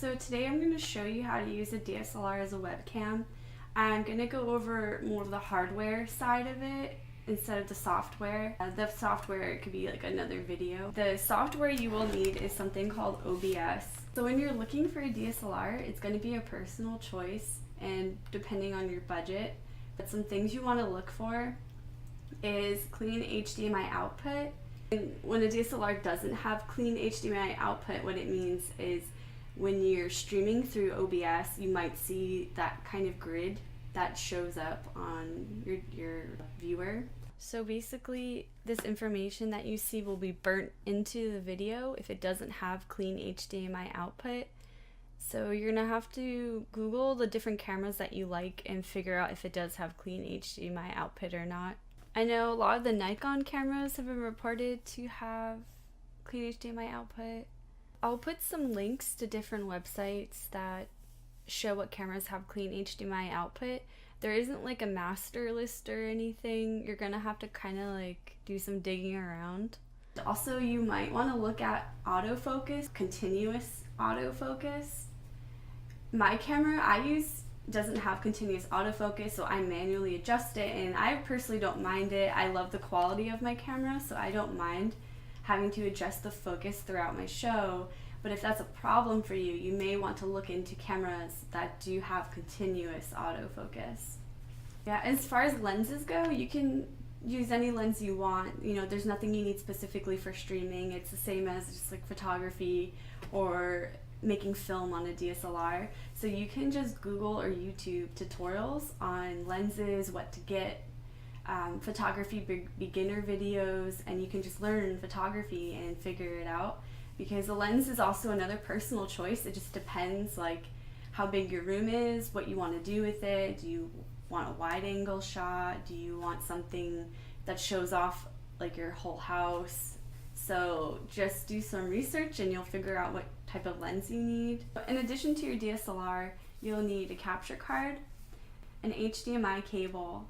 So today I'm going to show you how to use a DSLR as a webcam. I'm going to go over more of the hardware side of it instead of the software. The software could be like another video. The software you will need is something called OBS. So when you're looking for a DSLR, it's going to be a personal choice and depending on your budget. But some things you want to look for is clean HDMI output. And when a DSLR doesn't have clean HDMI output, what it means is when you're streaming through OBS, you might see that kind of grid that shows up on your viewer. So basically, this information that you see will be burnt into the video if it doesn't have clean HDMI output. So you're gonna have to Google the different cameras that you like and figure out if it does have clean HDMI output or not. I know a lot of the Nikon cameras have been reported to have clean HDMI output. I'll put some links to different websites that show what cameras have clean HDMI output. There isn't like a master list or anything. You're gonna have to kind of like do some digging around. Also, you might want to look at autofocus, continuous autofocus. My camera I use doesn't have continuous autofocus, so I manually adjust it, and I personally don't mind it. I love the quality of my camera, so I don't mind having to adjust the focus throughout my show. But if that's a problem for you, you may want to look into cameras that do have continuous autofocus. Yeah, as far as lenses go, you can use any lens you want. You know, there's nothing you need specifically for streaming. It's the same as just like photography or making film on a DSLR. So you can just Google or YouTube tutorials on lenses, what to get, photography beginner videos, and you can just learn photography and figure it out, because the lens is also another personal choice. It just depends like how big your room is, what you want to do with it. Do you want a wide angle shot? Do you want something that shows off like your whole house? So just do some research and you'll figure out what type of lens you need. In addition to your DSLR, you'll need a capture card, an HDMI cable,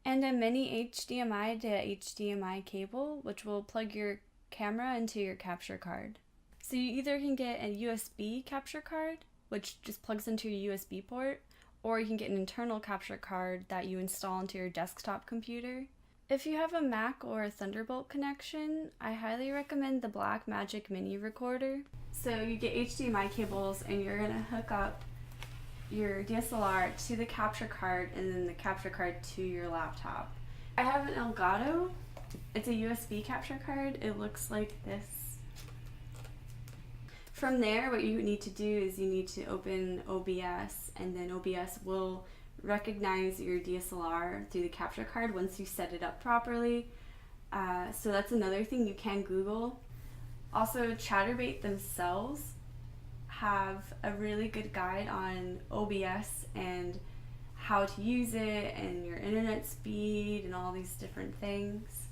and a mini HDMI to HDMI cable, which will plug your camera into your capture card. So you either can get a USB capture card, which just plugs into your USB port, or you can get an internal capture card that you install into your desktop computer. If you have a Mac or a Thunderbolt connection, I highly recommend the Blackmagic Mini Recorder. So you get HDMI cables and you're gonna hook up your DSLR to the capture card and then the capture card to your laptop. I have an Elgato. It's a USB capture card. It looks like this. From there, what you need to do is you need to open OBS, and then OBS will recognize your DSLR through the capture card once you set it up properly. So that's another thing you can Google. Also, Chaturbate themselves have a really good guide on OBS and how to use it and your internet speed and all these different things.